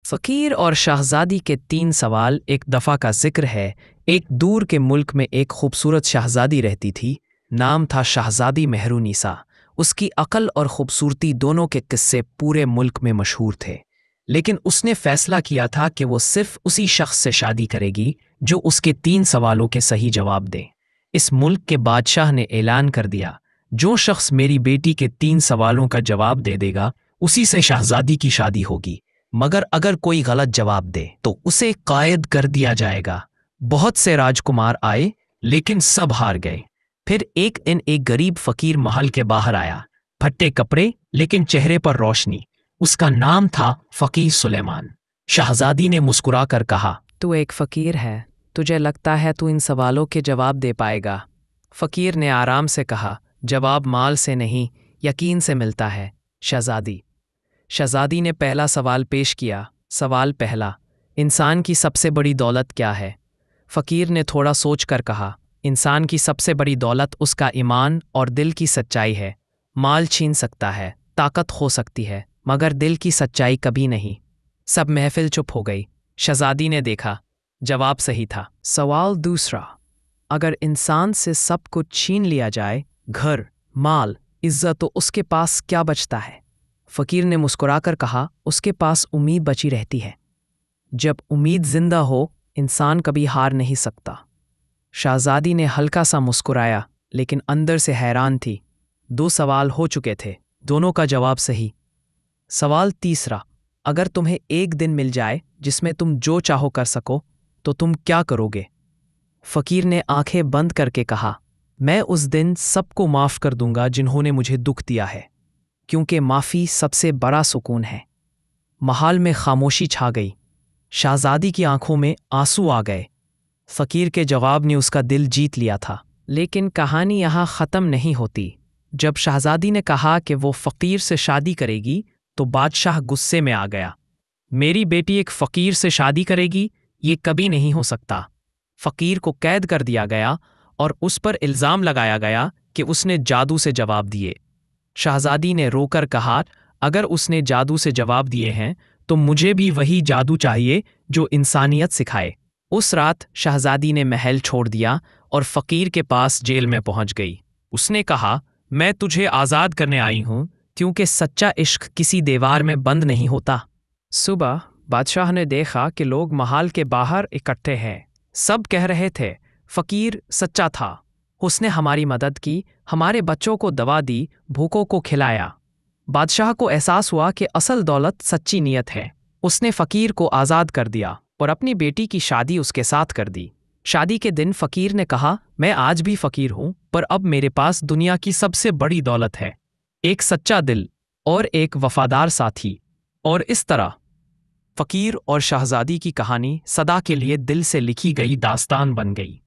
फ़कीर और शहज़ादी के 3 सवाल। एक दफ़ा का ज़िक्र है, एक दूर के मुल्क में एक खूबसूरत शहज़ादी रहती थी। नाम था शहज़ादी मेहरुनिसा। उसकी अक़ल और ख़ूबसूरती दोनों के किस्से पूरे मुल्क में मशहूर थे। लेकिन उसने फ़ैसला किया था कि वो सिर्फ़ उसी शख्स से शादी करेगी जो उसके 3 सवालों के सही जवाब दे। इस मुल्क के बादशाह ने ऐलान कर दिया, जो शख्स मेरी बेटी के 3 सवालों का जवाब दे देगा, उसी से शहज़ादी की शादी होगी। मगर अगर कोई गलत जवाब दे तो उसे कायद कर दिया जाएगा। बहुत से राजकुमार आए, लेकिन सब हार गए। फिर एक दिन एक गरीब फकीर महल के बाहर आया। फटे कपड़े, लेकिन चेहरे पर रोशनी। उसका नाम था फकीर सुलेमान। शहजादी ने मुस्कुराकर कहा, तू एक फ़कीर है, तुझे लगता है तू इन सवालों के जवाब दे पाएगा? फकीर ने आराम से कहा, जवाब माल से नहीं, यकीन से मिलता है शहजादी। शहजादी ने पहला सवाल पेश किया। सवाल पहला, इंसान की सबसे बड़ी दौलत क्या है? फ़कीर ने थोड़ा सोच कर कहा, इंसान की सबसे बड़ी दौलत उसका ईमान और दिल की सच्चाई है। माल छीन सकता है, ताकत हो सकती है, मगर दिल की सच्चाई कभी नहीं। सब महफिल चुप हो गई। शहजादी ने देखा, जवाब सही था। सवाल दूसरा, अगर इंसान से सब कुछ छीन लिया जाए, घर, माल, इज्जत, तो उसके पास क्या बचता है? फ़कीर ने मुस्कुराकर कहा, उसके पास उम्मीद बची रहती है। जब उम्मीद जिंदा हो, इंसान कभी हार नहीं सकता। शहजादी ने हल्का सा मुस्कुराया, लेकिन अंदर से हैरान थी। 2 सवाल हो चुके थे, दोनों का जवाब सही। सवाल तीसरा, अगर तुम्हें एक दिन मिल जाए जिसमें तुम जो चाहो कर सको, तो तुम क्या करोगे? फ़कीर ने आंखें बंद करके कहा, मैं उस दिन सबको माफ़ कर दूंगा जिन्होंने मुझे दुख दिया है, क्योंकि माफ़ी सबसे बड़ा सुकून है। महल में खामोशी छा गई। शहजादी की आंखों में आंसू आ गए। फ़कीर के जवाब ने उसका दिल जीत लिया था। लेकिन कहानी यहाँ ख़त्म नहीं होती। जब शहजादी ने कहा कि वो फ़कीर से शादी करेगी, तो बादशाह गुस्से में आ गया। मेरी बेटी एक फ़कीर से शादी करेगी? ये कभी नहीं हो सकता। फ़कीर को कैद कर दिया गया और उस पर इल्ज़ाम लगाया गया कि उसने जादू से जवाब दिए। शहजादी ने रोकर कहा, अगर उसने जादू से जवाब दिए हैं, तो मुझे भी वही जादू चाहिए जो इंसानियत सिखाए। उस रात शहजादी ने महल छोड़ दिया और फ़कीर के पास जेल में पहुंच गई। उसने कहा, मैं तुझे आज़ाद करने आई हूं, क्योंकि सच्चा इश्क किसी दीवार में बंद नहीं होता। सुबह बादशाह ने देखा कि लोग महल के बाहर इकट्ठे हैं। सब कह रहे थे, फ़कीर सच्चा था, उसने हमारी मदद की, हमारे बच्चों को दवा दी, भूखों को खिलाया। बादशाह को एहसास हुआ कि असल दौलत सच्ची नीयत है। उसने फ़कीर को आज़ाद कर दिया और अपनी बेटी की शादी उसके साथ कर दी। शादी के दिन फ़कीर ने कहा, मैं आज भी फ़कीर हूँ, पर अब मेरे पास दुनिया की सबसे बड़ी दौलत है, एक सच्चा दिल और एक वफादार साथी। और इस तरह फ़कीर और शहजादी की कहानी सदा के लिए दिल से लिखी गई दास्तान बन गई।